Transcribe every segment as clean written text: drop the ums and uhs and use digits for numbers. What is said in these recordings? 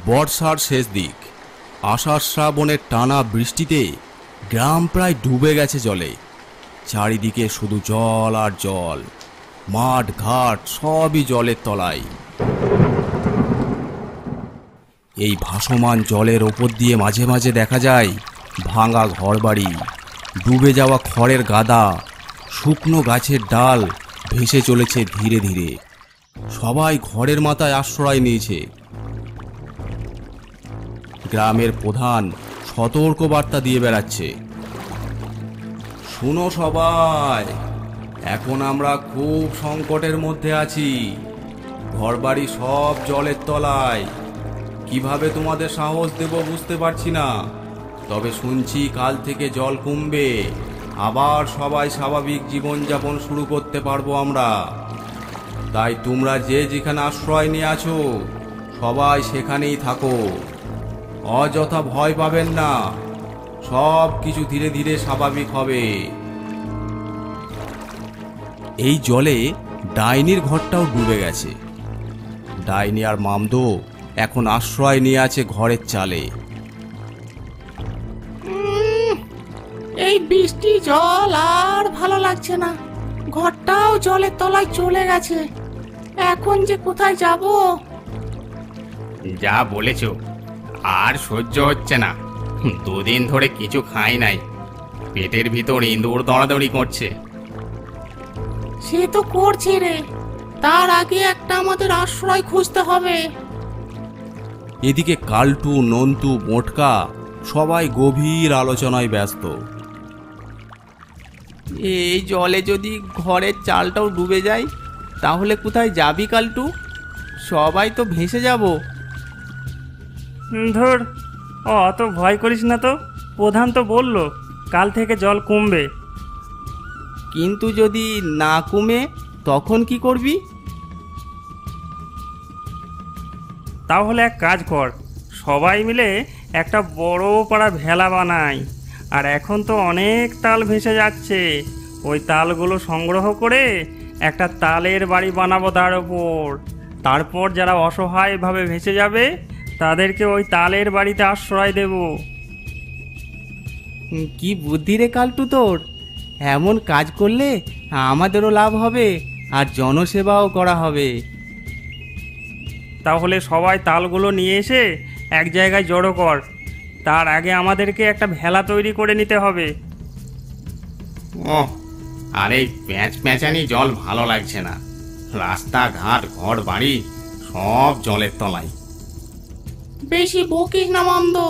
বর্ষার শেষ দিক। আষাঢ় শ্রাবণের টানা বৃষ্টিতে গ্রাম প্রায় ডুবে গেছে জলে। চারিদিকে শুধু জল আর জল, মাঠ ঘাট সবই জলের তলায়। এই ভাসমান জলের ওপর দিয়ে মাঝে মাঝে দেখা যায় ভাঙা ঘরবাড়ি, ডুবে যাওয়া খড়ের গাদা, শুকনো গাছের ডাল ভেসে চলেছে ধীরে ধীরে। সবাই ঘরের মাথায় আশ্রয় নিয়েছে। গ্রামের প্রধান সতর্ক বার্তা দিয়ে বেড়াচ্ছে, শুনো সবাই, এখন আমরা খুব সংকটের মধ্যে আছি। ঘরবাড়ি সব জলের তলায়। কিভাবে তোমাদের সাহস দেব বুঝতে পারছি না, তবে শুনছি কাল থেকে জল কমবে, আবার সবাই স্বাভাবিক জীবনযাপন শুরু করতে পারবো আমরা। তাই তোমরা যে যেখানে আশ্রয় নিয়ে আছো সবাই সেখানেই থাকো। অযথা ভয় পাবেন না, সব কিছু ধীরে ধীরে স্বাভাবিক হবে। এই জলে ডাইনির ঘরটাও ডুবে গেছে। ডাইনি আর মামদো এখন আশ্রয় নিয়ে আছে ঘরের চালে। এই বৃষ্টি জল আর ভালো লাগছে না, ঘরটাও জলের তলায় চলে গেছে। এখন যে কোথায় যাব? যা বলেছ, আর সহ্য হচ্ছে না। দুদিন ধরে কিছু খাই নাই, পেটের ভিতর ইঁদুর দৌড়াদৌড়ি করছে। সে তো করছে রে, তার আগে একটা আমাদের আশ্রয় খুঁজতে হবে। এদিকে কালটু, নন্তু, মোটকা সবাই গভীর আলোচনায় ব্যস্ত। এই জলে যদি ঘরের চালটাও ডুবে যায় তাহলে কোথায় যাবি কালটু? সবাই তো ভেসে যাব। ধর, অত ভয় করিস না তো, প্রধান তো বলল কাল থেকে জল কমবে। কিন্তু যদি না কমে তখন কি করবি? তাহলে এক কাজ কর, সবাই মিলে একটা বড় পাড়া ভেলা বানাই। আর এখন তো অনেক তাল ভেসে যাচ্ছে, ওই তালগুলো সংগ্রহ করে একটা তালের বাড়ি বানাবো তার ওপর। তারপর যারা অসহায়ভাবে ভেসে যাবে তাদেরকে ওই তালের বাড়িতে আশ্রয় দেব। কি বুদ্ধি রে কালটু তোর! এমন কাজ করলে আমাদেরও লাভ হবে আর জনসেবাও করা হবে। তাহলে সবাই তালগুলো নিয়ে এসে এক জায়গায় জড়ো কর। তার আগে আমাদেরকে একটা ভেলা তৈরি করে নিতে হবে। আর এই প্যাঁচ প্যাঁচানি জল ভালো লাগছে না। রাস্তাঘাট ঘর বাড়ি সব জলের তলায়। বেশি বকিস না মামদো,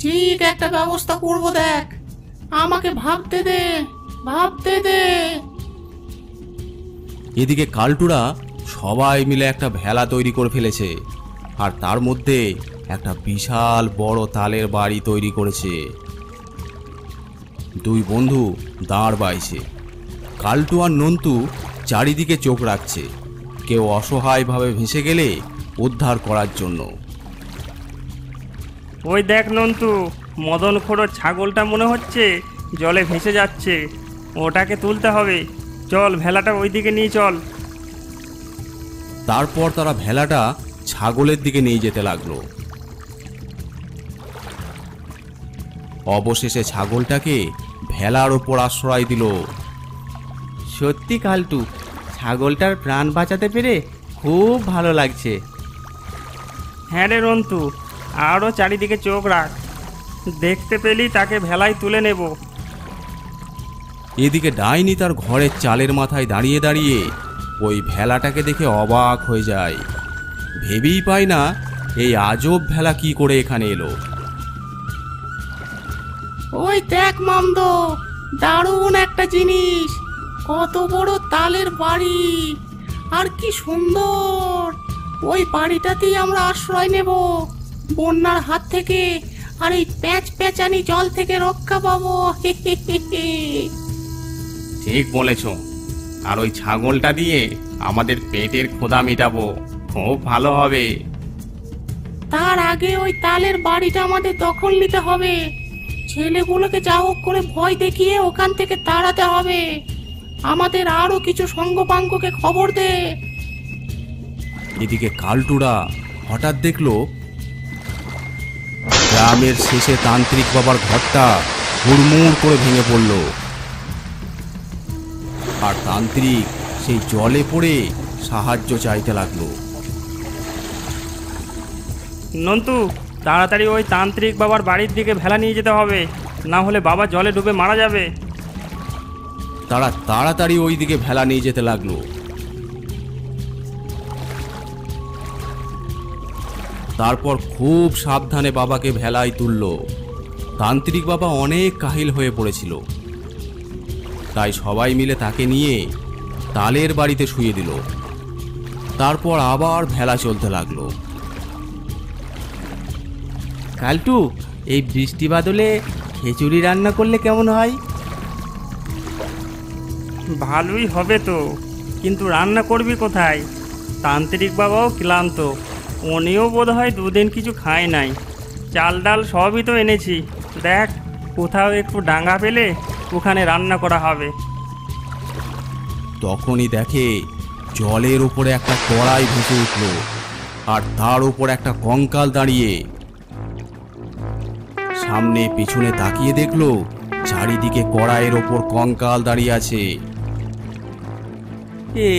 ঠিক একটা ব্যবস্থা করব। দেখ, আমাকে ভাবতে দে, ভাবতে দে। এদিকে কালটুরা সবাই মিলে একটা ভেলা তৈরি করে ফেলেছে, আর তার মধ্যে একটা বিশাল বড় তালের বাড়ি তৈরি করেছে। দুই বন্ধু দাঁড় বাইছে। কালটু আর নন্তু চারিদিকে চোখ রাখছে, কেউ অসহায়ভাবে ভেসে গেলে উদ্ধার করার জন্য। ওই দেখ নন্তু, মদন খোড়ো ছাগলটা মনে হচ্ছে জলে ভেসে যাচ্ছে, ওটাকে তুলতে হবে। চল, ভেলাটা ওই দিকে নিয়ে চল। তারপর তারা ভেলাটা ছাগলের দিকে নিয়ে যেতে লাগলো। অবশেষে ছাগলটাকে ভেলার ওপর আশ্রয় দিল। সত্যি কালটু, ছাগলটার প্রাণ বাঁচাতে পেরে খুব ভালো লাগছে। হ্যাঁ রে নন্তু, আরও চারিদিকে চোখ রাখ, দেখতে পেলি তাকে ভেলায় তুলে নেব। এদিকে ডাইনি তার ঘরের চালের মাথায় দাঁড়িয়ে দাঁড়িয়ে ওই ভেলাটাকে দেখে অবাক হয়ে যায়। ভেবেই পায় না এই আজব ভেলা কি করে এখানে এলো। ওই দেখ মামদো, দারুণ একটা জিনিস। কত বড় তালের বাড়ি, আর কি সুন্দর! ওই বাড়িটাতেই আমরা আশ্রয় নেব, বন্যার হাত থেকে আর এই প্যাঁচ প্যাঁচানি জল থেকে রক্ষা পাবো। ঠিক বলেছ, আর ওই ছাগলটা দিয়ে আমাদের পেটের ক্ষুধা মেটাবো, খুব ভালো হবে। তার আগে ওই তালের বাড়িটা আমাদের দখল নিতে হবে। ছেলেগুলোকে যা হোক করে ভয় দেখিয়ে ওখান থেকে তাড়াতে হবে। আমাদের আরো কিছু সঙ্গপাঙ্গকে খবর দে। এদিকে কালটুরা হঠাৎ দেখলো গ্রামের শেষে তান্ত্রিক বাবার ঘরটা হুড়মুড় করে ভেঙে পড়ল। আর তান্ত্রিক সেই জলে পড়ে সাহায্য চাইতে লাগলো। নন্তু, তাড়াতাড়ি ওই তান্ত্রিক বাবার বাড়ির দিকে ভেলা নিয়ে যেতে হবে, না হলে বাবা জলে ডুবে মারা যাবে। তারা তাড়াতাড়ি ওই দিকে ভেলা নিয়ে যেতে লাগলো। তারপর খুব সাবধানে বাবাকে ভেলায় তুলল। তান্ত্রিক বাবা অনেক কাহিল হয়ে পড়েছিল, তাই সবাই মিলে তাকে নিয়ে তালের বাড়িতে শুয়ে দিল। তারপর আবার ভেলা চলতে লাগলো। কালটু, এই বৃষ্টি বাদলে খিচুড়ি রান্না করলে কেমন হয়? ভালোই হবে তো, কিন্তু রান্না করবি কোথায়? তান্ত্রিক বাবাও ক্লান্ত, উনিও বোধহয় দুদিন কিছু খায় নাই। চাল ডাল সবই তো এনেছি, দেখ কোথাও একটু ডাঙ্গা পেলে ওখানে রান্না করা হবে। তখনই দেখে জলের উপরে একটা কড়াই ভেসে উঠল, আর তার উপর একটা কঙ্কাল দাঁড়িয়ে। সামনে পিছনে তাকিয়ে দেখলো চারিদিকে কড়াইয়ের ওপর কঙ্কাল দাঁড়িয়ে আছে। এ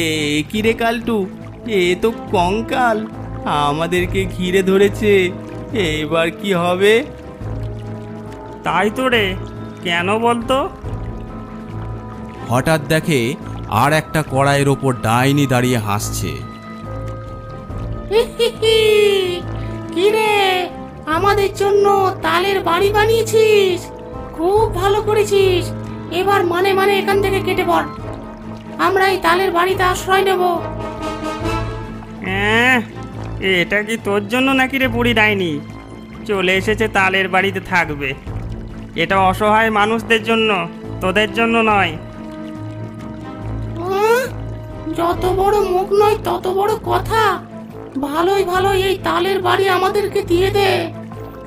কি রে কালটু, এ তো কঙ্কাল আমাদেরকে ঘিরে ধরেছে, এবার কি হবে? তাই তো রে, কেন বলতো? হঠাৎ দেখে আর একটা কড়াইয়ের ওপর ডাইনি দাঁড়িয়ে হাসছে। কি রে, আমাদের জন্য তালের বাড়ি বানিয়েছিস? খুব ভালো করেছিস। এবার মানে এখান থেকে কেটে পড়, আমরা এই তালের বাড়িতে আশ্রয় নেব। এটা কি তোর জন্য নাকি রে বুড়ি ডাইনি? চলে এসেছে তালের বাড়িতে থাকবে। এটা অসহায় মানুষদের জন্য, তোদের জন্য নয়। যত বড় মুখ নয় তত বড় কথা। ভালোই এই তালের বাড়ি আমাদেরকে দিয়ে দে।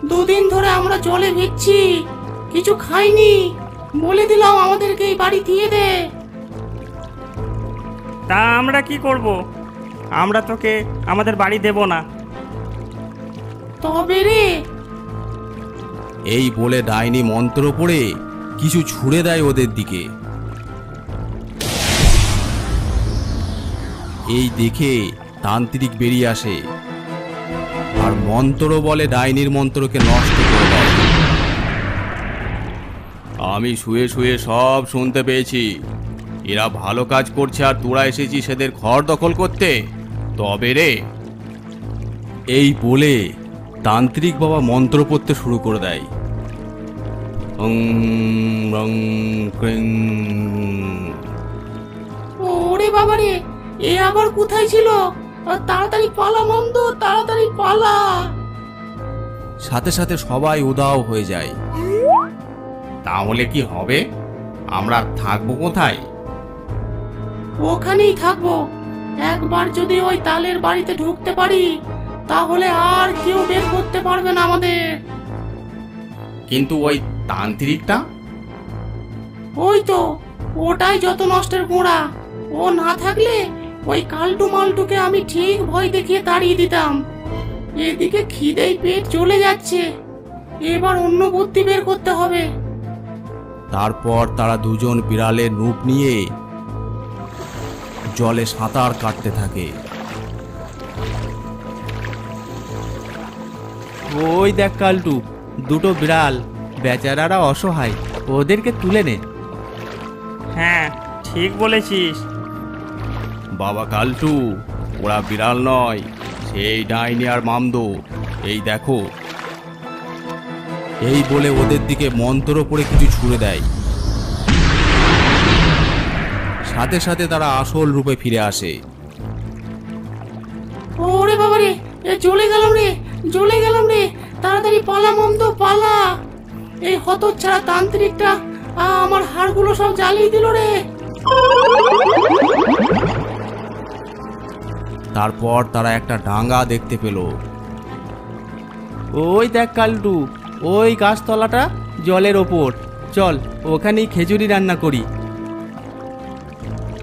দুদিন ধরে আমরা জলে ভিজছি, কিছু খাইনি, বলে দিলাম আমাদেরকে এই বাড়ি দিয়ে দে। তা আমরা কি করব? আমরা তোকে আমাদের বাড়ি দেব না। তবে রে, এই বলে ডাইনি মন্ত্র পড়ে কিছু ছুঁড়ে দেয় ওদের দিকে। এই দেখে তান্ত্রিক বেরিয়ে আসে আর মন্ত্র বলে ডাইনির মন্ত্রকে নষ্ট করে দেয়। আমি শুয়ে শুয়ে সব শুনতে পেয়েছি। এরা ভালো কাজ করছে আর তোরা এসেছিস এদের ঘর দখল করতে। তবে রে, এই বলে তান্ত্রিক বাবা মন্ত্র পড়তে শুরু করে দেয়। ওরে বাবা রে, এ আবার কোথায় ছিল? তাড়াতাড়ি পালা মন্দ, তাড়াতাড়ি পালা। সাথে সাথে সবাই উদাও হয়ে যায়। তাহলে কি হবে? আমরা থাকবো কোথায়? ওখানেই থাকবো। একবার যদি ওই তালের বাড়িতে ঢুকতে পারি, তাহলে আর কেউ বের করতে পারবে না আমাদের। কিন্তু ওই তান্ত্রিকটা? ওই তো, ওটাই যত নষ্টের গোড়া। ও না থাকলে ওই কালটু মালটুকে আমি ঠিক ভয় দেখিয়ে তাড়িয়ে দিতাম। এদিকে খিদেই পেট চলে যাচ্ছে, এবার অন্য বুদ্ধি বের করতে হবে। তারপর তারা দুজন বিড়ালের রূপ নিয়ে জলে সাঁতার কাটতে থাকে। ওই দেখ কালটু, দুটো বিড়াল, বেচারারা অসহায়, ওদেরকে তুলে নে। হ্যাঁ, ঠিক বলেছিস। বাবা কালটু, ওরা বিড়াল নয়, সেই ডাইনি আর মামদো। এই দেখো। এই বলে ওদের দিকে মন্ত্র পড়ে কিছু ছুঁড়ে দেয়। সাথে সাথে তারা আসল রূপে ফিরে আসে। ওরে বাবা রে, চলে গেলাম রে, চলে গেলাম রে। তাড়াতাড়ি পালা মন্দ, পালা। এই হতচ্ছাড়া তান্ত্রিকটা আমার হাড়গুলো সব জ্বালিয়ে দিল রে। তারপর তারা একটা ডাঙ্গা দেখতে পেল। ওই দেখ কালটু, ওই গাছতলাটা জলের ওপর, চল ওখানেই খিচুড়ি রান্না করি।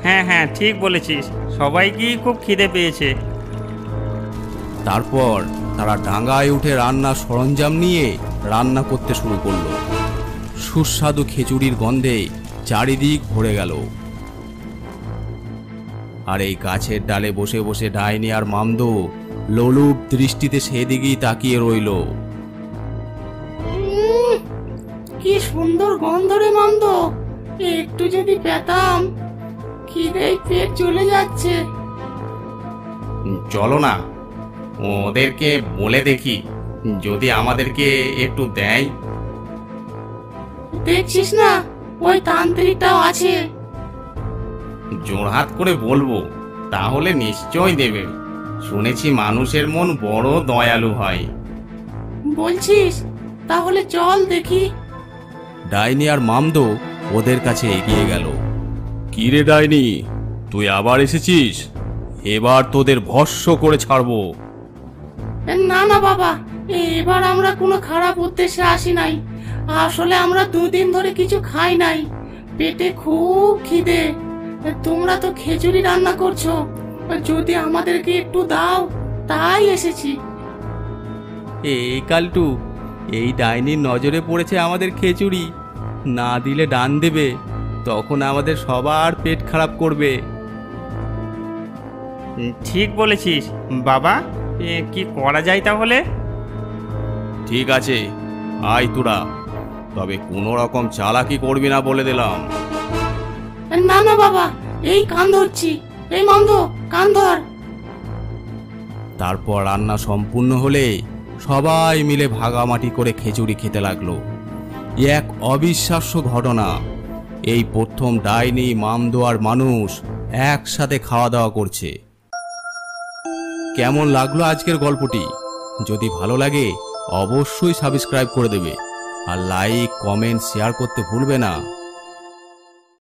হ্যাঁ, ঠিক বলেছিস, সবাইকেই খুব খিদে পেয়েছে। তারপর তারা ডাঙ্গায় উঠে রান্নার সরঞ্জাম নিয়ে রান্না করতে শুরু করলো। সুস্বাদু খিচুড়ির গন্ধে চারিদিক ভরে গেল। আর এই গাছের ডালে বসে বসে ডাইনি আর মামদো লোলুপ দৃষ্টিতে সেদিকেই তাকিয়ে রইল। কি সুন্দর গন্ধ রে মামদ, একটু যদি পেতাম। খিদে পেট চলে যাচ্ছে। চলো না, ওদেরকে বলে দেখি যদি আমাদেরকে একটু দেয়। দেখছিস না ওই তান্ত্রিকটাও আছে। জোড়হাত করে বলবো, তাহলে নিশ্চয় দেবে। শুনেছি মানুষের মন বড় দয়ালু হয়। বলছিস? তাহলে চল দেখি। ডাইনি আর মামদো ওদের কাছে এগিয়ে গেল। কি রে ডাইনি, তুই আবার এসেছিস? এবার তোদের ভস্ম করে ছাড়বো। না না বাবা, এবার আমরা কোনো খারাপ উদ্দেশ্যে আসি নাই। আসলে আমরা 2 দিন ধরে কিছু খাই নাই, পেটে খুব খিদে। তোমরা তো খিচুড়ি রান্না করছো, যদি আমাদেরকে একটু দাও তাই এসেছি। এই কালটু, এই ডাইনির নজরে পড়েছে আমাদের খিচুড়ি। না দিলে ডান দেবে, তখন আমাদের সবার পেট খারাপ করবে। ঠিক বলেছিস বাবা, কি করা যায় তাহলে? ঠিক আছে, আয় তোরা, তবে কোনো রকম চালাকি করবি না বলে দিলাম। না না বাবা, এই কান ধরছি। এই মামদ, কান ধর। তারপর রান্না সম্পূর্ণ হলে সবাই মিলে ভাগামাটি করে খিচুড়ি খেতে লাগলো। এক অবিশ্বাস্য ঘটনা। এই প্রথম ডাইনি, মামদো আর মানুষ একসাথে খাওয়া দাওয়া করছে। কেমন লাগলো আজকের গল্পটি? যদি ভালো লাগে অবশ্যই সাবস্ক্রাইব করে দেবে, আর লাইক, কমেন্ট, শেয়ার করতে ভুলবে না।